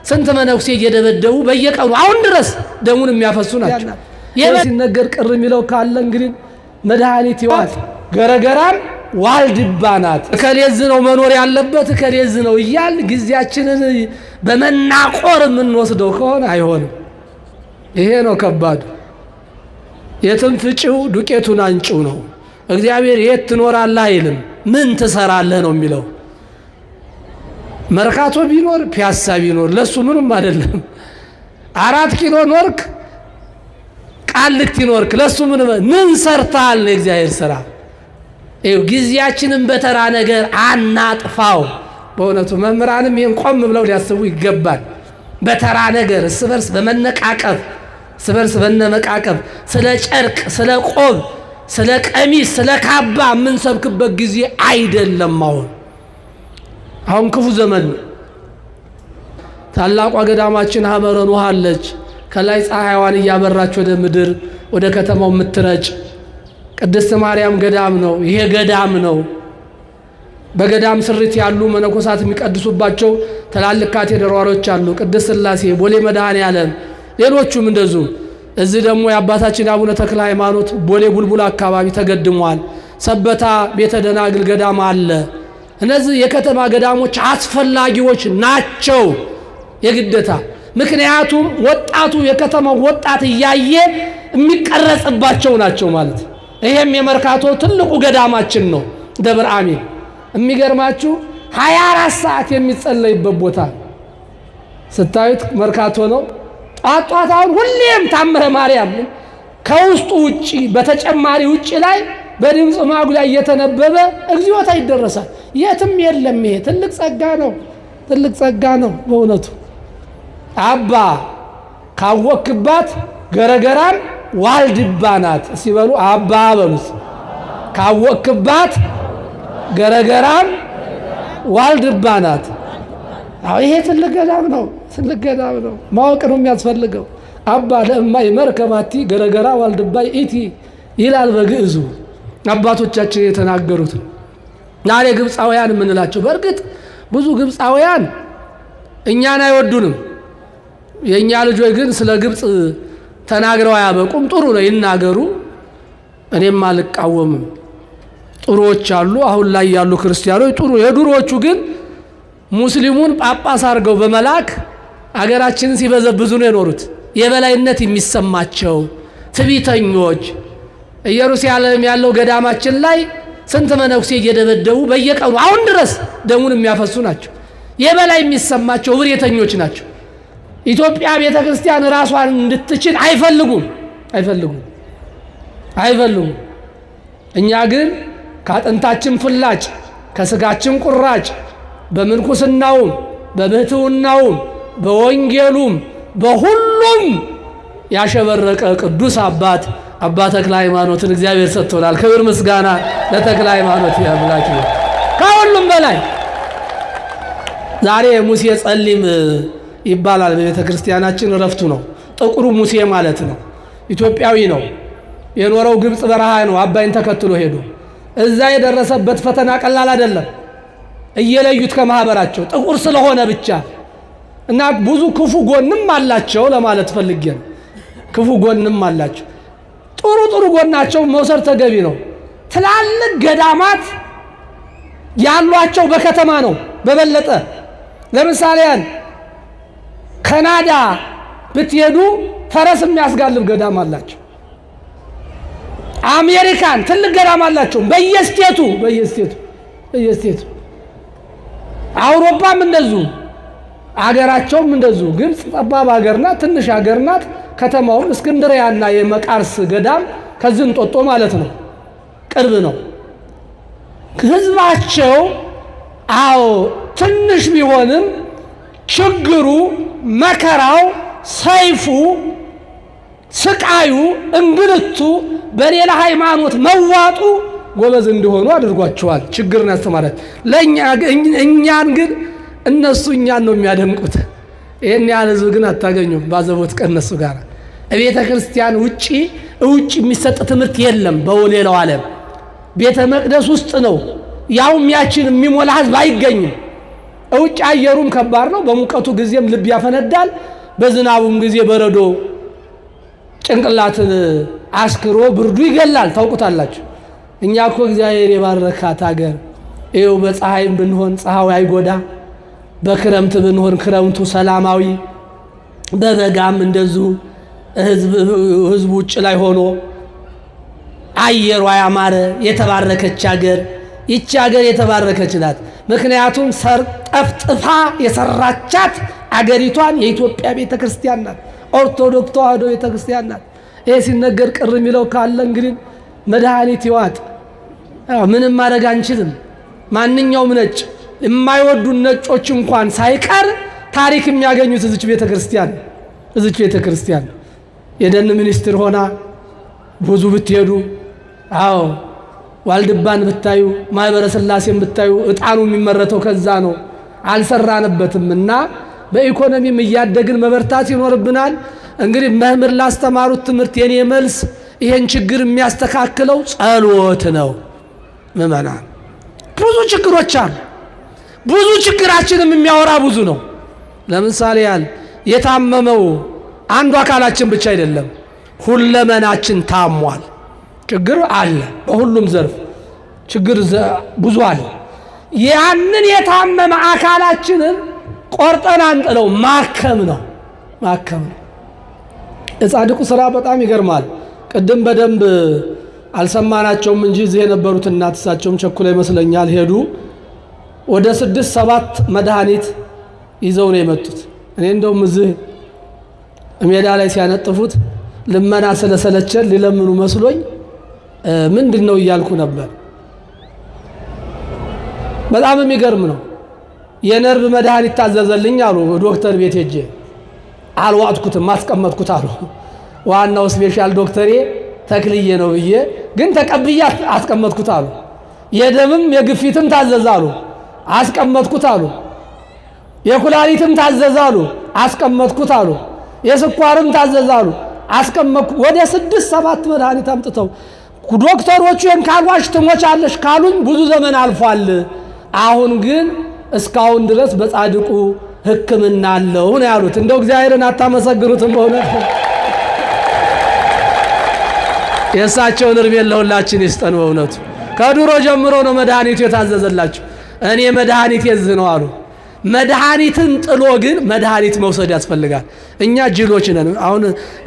ስንት መነኩሴ እየደበደቡ በየቀኑ አሁን ድረስ ደሙን የሚያፈሱ ናቸው። ሲነገር ቅር የሚለው ካለ እንግዲህ መድኃኒት ይዋት ገረገራም ዋልድባ ናት። ከሌዝ ነው መኖር ያለበት ከሌዝ ነው እያል ጊዜያችንን በመናቆር የምንወስደው ከሆነ አይሆንም። ይሄ ነው ከባዱ። የትም ፍጪው ዱቄቱን አንጪው ነው። እግዚአብሔር የት ትኖራለህ አይልም፣ ምን ትሰራለህ ነው የሚለው። መርካቶ ቢኖር ፒያሳ ቢኖር ለሱ ምንም አይደለም። 4 ኪሎ ኖርክ ቃልቲ ኖርክ ለሱ ምን ሰርተሃል ነው እግዚአብሔር ስራ። ጊዜያችንን በተራ ነገር አናጥፋው። በእውነቱ መምህራንም ይህን ቆም ብለው ሊያስቡ ይገባል። በተራ ነገር እርስ በርስ በመነቃቀፍ እርስ በርስ በመነቃቀፍ ስለ ጨርቅ፣ ስለ ቆብ፣ ስለ ቀሚስ፣ ስለ ካባ የምንሰብክበት ጊዜ አይደለም። አሁን ክፉ ዘመን ነው። ታላቋ ገዳማችን ሐመረን ውሃ አለች። ከላይ ፀሐይዋን እያበራች ወደ ምድር ወደ ከተማው የምትረጭ ቅድስት ማርያም ገዳም ነው። ይሄ ገዳም ነው። በገዳም ስሪት ያሉ መነኮሳት የሚቀድሱባቸው ትላልቅ ካቴድራሎች አሉ። ቅድስት ሥላሴ፣ ቦሌ መድኃኔዓለም፣ ሌሎቹም እንደዚሁ። እዚህ ደግሞ የአባታችን አቡነ ተክለ ሃይማኖት ቦሌ ቡልቡል አካባቢ ተገድሟል። ሰበታ ቤተ ደናግል ገዳም አለ። እነዚህ የከተማ ገዳሞች አስፈላጊዎች ናቸው የግዴታ። ምክንያቱም ወጣቱ የከተማው ወጣት እያየ የሚቀረጽባቸው ናቸው ማለት። ይሄም የመርካቶ ትልቁ ገዳማችን ነው ደብረ አሚን። የሚገርማችሁ 24 ሰዓት የሚጸለይበት ቦታ ስታዩት መርካቶ ነው። ጧት አሁን ሁሌም ታምረ ማርያም ከውስጡ ውጪ በተጨማሪ ውጪ ላይ በድምፅ ማጉያ እየተነበበ እግዚኦታ ይደረሳል። የትም የለም። ይሄ ትልቅ ጸጋ ነው፣ ትልቅ ጸጋ ነው በእውነቱ። አባ ካወክባት ገረገራም ዋልድባ ናት ሲበሉ አባ በሉስ። ካወክባት ገረገራም ዋልድባ ናት። ይሄ ትልቅ ገዳም ነው፣ ትልቅ ገዳም ነው። ማወቅ ነው የሚያስፈልገው። አባ ለእማይ መርከባቲ ገረገራ ዋልድባ ኢቲ ይላል በግዕዙ አባቶቻችን የተናገሩት። ዛሬ ግብፃውያን የምንላቸው በእርግጥ ብዙ ግብፃውያን እኛን አይወዱንም። የእኛ ልጆች ግን ስለ ግብፅ ተናግረው አያበቁም። ጥሩ ነው ይናገሩ፣ እኔም አልቃወምም። ጥሩዎች አሉ፣ አሁን ላይ ያሉ ክርስቲያኖች ጥሩ። የድሮዎቹ ግን ሙስሊሙን ጳጳስ አድርገው በመላክ አገራችንን ሲበዘብዙ ነው የኖሩት። የበላይነት የሚሰማቸው ትዕቢተኞች። ኢየሩሳሌም ያለው ገዳማችን ላይ ስንት መነኩሴ እየደበደቡ በየቀኑ አሁን ድረስ ደሙን የሚያፈሱ ናቸው። የበላይ የሚሰማቸው እብሪተኞች ናቸው። ኢትዮጵያ ቤተ ክርስቲያን ራሷን እንድትችል አይፈልጉም። እኛ ግን ከአጥንታችን ፍላጭ ከስጋችን ቁራጭ በምንኩስናውም በምህትውናውም በወንጌሉም በሁሉም ያሸበረቀ ቅዱስ አባት አባ ተክለ ሃይማኖትን እግዚአብሔር ሰጥቶናል። ክብር ምስጋና ለተክለ ሃይማኖት ያምላክ። ከሁሉም በላይ ዛሬ ሙሴ ጸሊም ይባላል በቤተ ክርስቲያናችን ረፍቱ ነው። ጥቁሩ ሙሴ ማለት ነው። ኢትዮጵያዊ ነው። የኖረው ግብፅ በረሃ ነው። አባይን ተከትሎ ሄዱ። እዛ የደረሰበት ፈተና ቀላል አይደለም። እየለዩት ከማህበራቸው ጥቁር ስለሆነ ብቻ እና ብዙ ክፉ ጎንም አላቸው ለማለት ፈልጌ ነው። ክፉ ጎንም አላቸው። ጥሩ ጎናቸው መውሰድ ተገቢ ነው። ትላልቅ ገዳማት ያሏቸው በከተማ ነው በበለጠ። ለምሳሌ ካናዳ ብትሄዱ ፈረስ የሚያስጋልብ ገዳም አላቸው። አሜሪካን ትልቅ ገዳም አላቸው በየስቴቱ። አውሮፓም እንደዚሁ፣ አገራቸውም እንደዚሁ። ግብፅ ጠባብ ሀገር ናት፣ ትንሽ ሀገር ናት። ከተማውም እስክንድርያና የመቃርስ ገዳም ከዚህ እንጦጦ ማለት ነው፣ ቅርብ ነው። ህዝባቸው አዎ ትንሽ ቢሆንም ችግሩ፣ መከራው፣ ሰይፉ፣ ስቃዩ፣ እንግልቱ በሌላ ሃይማኖት መዋጡ ጎበዝ እንዲሆኑ አድርጓቸዋል። ችግርን ያስተማራል። እኛን ግን እነሱ እኛን ነው የሚያደንቁት። ይህን ያህል ህዝብ ግን አታገኙም። ባዘቦት ቀን እነሱ ጋር ቤተ ክርስቲያን ውጭ የሚሰጥ ትምህርት የለም። በሌላው ዓለም ቤተ መቅደስ ውስጥ ነው። ያውም ያችን የሚሞላ ህዝብ አይገኝም። ውጭ አየሩም ከባድ ነው። በሙቀቱ ጊዜም ልብ ያፈነዳል፣ በዝናቡም ጊዜ በረዶ ጭንቅላትን አስክሮ ብርዱ ይገላል። ታውቁታላችሁ። እኛ እኮ እግዚአብሔር የባረካት ሀገር ይኸው በፀሐይም ብንሆን ፀሐዩ አይጎዳ፣ በክረምት ብንሆን ክረምቱ ሰላማዊ፣ በበጋም እንደዚሁ ህዝቡ ውጭ ላይ ሆኖ አየሯ ያማረ የተባረከች ሀገር። ይቺ ሀገር የተባረከች ናት። ምክንያቱም ጠፍጥፋ የሰራቻት አገሪቷን የኢትዮጵያ ቤተክርስቲያን ናት። ኦርቶዶክስ ተዋሕዶ ቤተክርስቲያን ናት። ይሄ ሲነገር ቅር የሚለው ካለ እንግዲህ መድኃኒት ይዋጥ። ምንም ማድረግ አንችልም። ማንኛውም ነጭ የማይወዱን ነጮች እንኳን ሳይቀር ታሪክ የሚያገኙት እዚች ቤተክርስቲያን የደን ሚኒስትር ሆና ብዙ ብትሄዱ፣ አዎ ዋልድባን ብታዩ፣ ማኅበረ ሥላሴን ብታዩ ዕጣኑ የሚመረተው ከዛ ነው። አልሰራንበትም እና በኢኮኖሚም እያደግን መበርታት ይኖርብናል። እንግዲህ መምህር ላስተማሩት ትምህርት የኔ መልስ ይሄን ችግር የሚያስተካክለው ጸሎት ነው። ምእመናን ብዙ ችግሮች አሉ። ብዙ ችግራችንም የሚያወራ ብዙ ነው። ለምሳሌ ያህል የታመመው አንዱ አካላችን ብቻ አይደለም፣ ሁለመናችን ታሟል። ችግር አለ፣ በሁሉም ዘርፍ ችግር ብዙ አለ። ያንን የታመመ አካላችንን ቆርጠን አንጥለው ማከም ነው። የጻድቁ ስራ በጣም ይገርማል። ቅድም በደንብ አልሰማናቸውም እንጂ እዚህ የነበሩት እናት እሳቸውም ቸኩላ ይመስለኛል ሄዱ። ወደ 6-7 መድኃኒት ይዘው ነው የመጡት። እኔ እንደውም እዚህ ሜዳ ላይ ሲያነጥፉት ልመና ስለሰለቸን ሊለምኑ መስሎኝ ምንድን ነው እያልኩ ነበር። በጣም የሚገርም ነው። የነርቭ መድኃኒት ታዘዘልኝ አሉ። ዶክተር ቤት ሄጄ አልዋጥኩትም፣ ማስቀመጥኩት አሉ። ዋናው ስፔሻል ዶክተሬ ተክልዬ ነው ብዬ ግን ተቀብዬ አስቀመጥኩት አሉ። የደምም የግፊትም ታዘዛሉ፣ አስቀመጥኩት አሉ። የኩላሊትም ታዘዛሉ፣ አስቀመጥኩት አሉ። የስኳርም ታዘዛሉ፣ አስቀመጥኩ። ወደ 6-7 መድኃኒት አምጥተው ዶክተሮቹ ካልዋሽ ትሞቻለሽ ካሉኝ ብዙ ዘመን አልፏል። አሁን ግን እስካሁን ድረስ በጻድቁ ሕክምና አለው ነው ያሉት። እንደው እግዚአብሔርን አታመሰግኑትም? በእውነት የእሳቸውን እርሜ ለሁላችን ይስጠን። በእውነቱ ከድሮ ጀምሮ ነው መድኃኒቱ የታዘዘላቸው። እኔ መድኃኒት የዚህ ነው አሉ። መድኃኒትን ጥሎ ግን መድኃኒት መውሰድ ያስፈልጋል። እኛ ጅሎች ነን። አሁን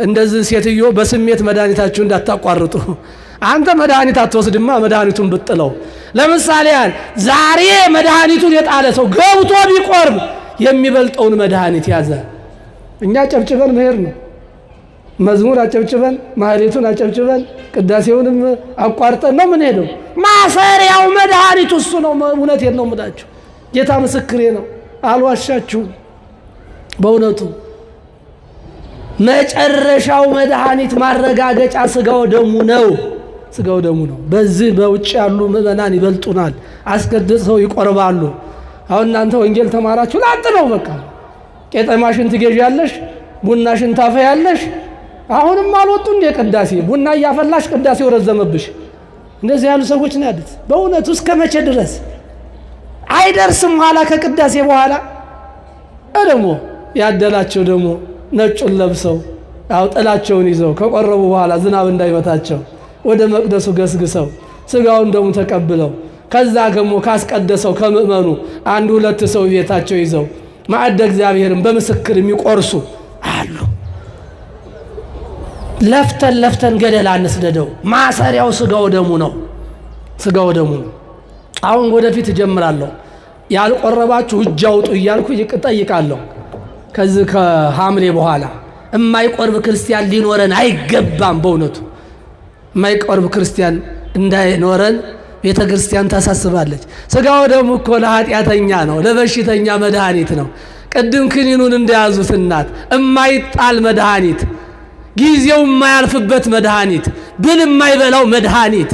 እንደዚህ ሴትዮ በስሜት መድኃኒታችሁ እንዳታቋርጡ። አንተ መድኃኒት አትወስድማ፣ መድኃኒቱን ብጥለው። ለምሳሌ ያህል ዛሬ መድኃኒቱን የጣለ ሰው ገብቶ ቢቆርብ የሚበልጠውን መድኃኒት ያዘ። እኛ ጨብጭበን መሄድ ነው። መዝሙር አጨብጭበን፣ ማህሌቱን አጨብጭበን፣ ቅዳሴውንም አቋርጠን ነው ምን ሄደው። ማሰሪያው መድኃኒቱ እሱ ነው። እውነቴን ነው የምላችሁ፣ ጌታ ምስክሬ ነው፣ አልዋሻችሁም። በእውነቱ መጨረሻው መድኃኒት ማረጋገጫ ስጋው ደሙ ነው። በዚህ በውጭ ያሉ ምእመናን ይበልጡናል፣ አስቀድሰው ይቆርባሉ። አሁን እናንተ ወንጌል ተማራችሁ ላጥ ነው በቃ። ቄጠማሽን ትገዣለሽ፣ ቡናሽን ታፈያለሽ። አሁንም አልወጡ እንደ ቅዳሴ ቡና እያፈላሽ ቅዳሴው ረዘመብሽ። እንደዚህ ያሉ ሰዎች ነው ያሉት። በእውነቱ እስከ መቼ ድረስ አይደርስም? ኋላ ከቅዳሴ በኋላ ደግሞ ያደላቸው ደግሞ ነጩን ለብሰው ያው ጥላቸውን ይዘው ከቆረቡ በኋላ ዝናብ እንዳይመታቸው ወደ መቅደሱ ገስግሰው ስጋውን ደሙ ተቀብለው ከዛ ደግሞ ካስቀደሰው ከምእመኑ 1-2 ሰው ቤታቸው ይዘው ማዕደ እግዚአብሔርን በምስክር የሚቆርሱ አሉ። ለፍተን ገደል አንስደደው። ማሰሪያው ስጋው ደሙ ነው። አሁን ወደፊት እጀምራለሁ። ያልቆረባችሁ እጅ አውጡ እያልኩ እጠይቃለሁ። ከዚህ ከሐምሌ በኋላ የማይቆርብ ክርስቲያን ሊኖረን አይገባም። በእውነቱ የማይቆርብ ክርስቲያን እንዳይኖረን ቤተ ክርስቲያን ታሳስባለች። ስጋው ደግሞ እኮ ለኃጢአተኛ ነው፣ ለበሽተኛ መድኃኒት ነው። ቅድም ክኒኑን እንደያዙት እናት የማይጣል መድኃኒት፣ ጊዜው የማያልፍበት መድኃኒት፣ ብል የማይበላው መድኃኒት፣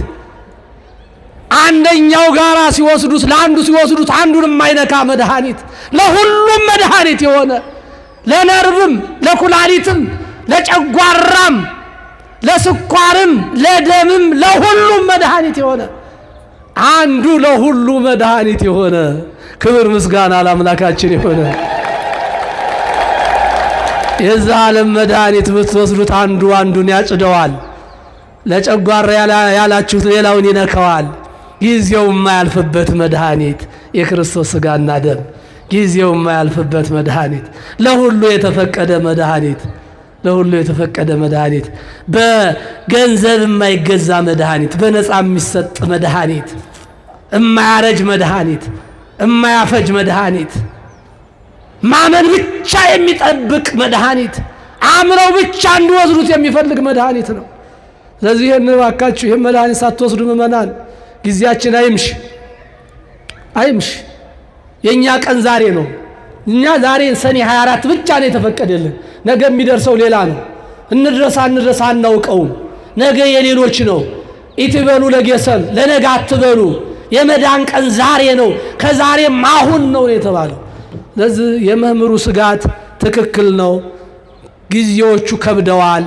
አንደኛው ጋራ ሲወስዱት ለአንዱ ሲወስዱት አንዱን የማይነካ መድኃኒት፣ ለሁሉም መድኃኒት የሆነ ለነርቭም፣ ለኩላሊትም፣ ለጨጓራም፣ ለስኳርም፣ ለደምም ለሁሉም መድኃኒት የሆነ አንዱ ለሁሉ መድኃኒት የሆነ ክብር ምስጋና ለአምላካችን ይሁን። የዛ ዓለም መድኃኒት ብትወስዱት አንዱ አንዱን ያጭደዋል። ለጨጓራ ያላችሁት ሌላውን ይነካዋል። ጊዜው የማያልፍበት መድኃኒት የክርስቶስ ሥጋና ደም፣ ጊዜው የማያልፍበት መድኃኒት፣ ለሁሉ የተፈቀደ መድኃኒት፣ ለሁሉ የተፈቀደ መድኃኒት፣ በገንዘብ የማይገዛ መድኃኒት፣ በነፃ የሚሰጥ መድኃኒት፣ የማያረጅ መድኃኒት፣ የማያፈጅ መድኃኒት፣ ማመን ብቻ የሚጠብቅ መድኃኒት፣ አምነው ብቻ እንዲወስዱት የሚፈልግ መድኃኒት ነው። ስለዚህ ይህን እባካችሁ ይህን መድኃኒት ሳትወስዱ ምእመናን ጊዜያችን አይምሽ። የእኛ ቀን ዛሬ ነው። እኛ ዛሬ ሰኔ 24 ብቻ ነው የተፈቀደልን። ነገ የሚደርሰው ሌላ ነው። እንድረስ አናውቀውም። ነገ የሌሎች ነው። ኢትበሉ ለጌሰም ለነገ አትበሉ። የመዳን ቀን ዛሬ ነው። ከዛሬም አሁን ነው የተባለው። ስለዚህ የመምህሩ ስጋት ትክክል ነው። ጊዜዎቹ ከብደዋል።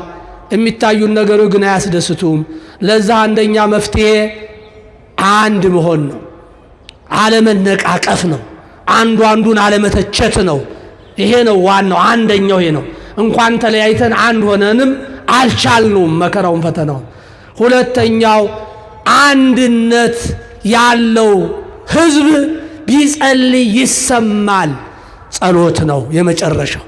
የሚታዩን ነገሮች ግን አያስደስቱም። ለዛ አንደኛ መፍትሄ አንድ መሆን ነው። አለመነቃቀፍ ነው። አንዱ አንዱን አለመተቸት ነው። ይሄ ነው ዋናው። አንደኛው ይሄ ነው። እንኳን ተለያይተን አንድ ሆነንም አልቻልነውም መከራውን ፈተናውን። ሁለተኛው አንድነት ያለው ህዝብ ቢጸልይ ይሰማል። ጸሎት ነው የመጨረሻው።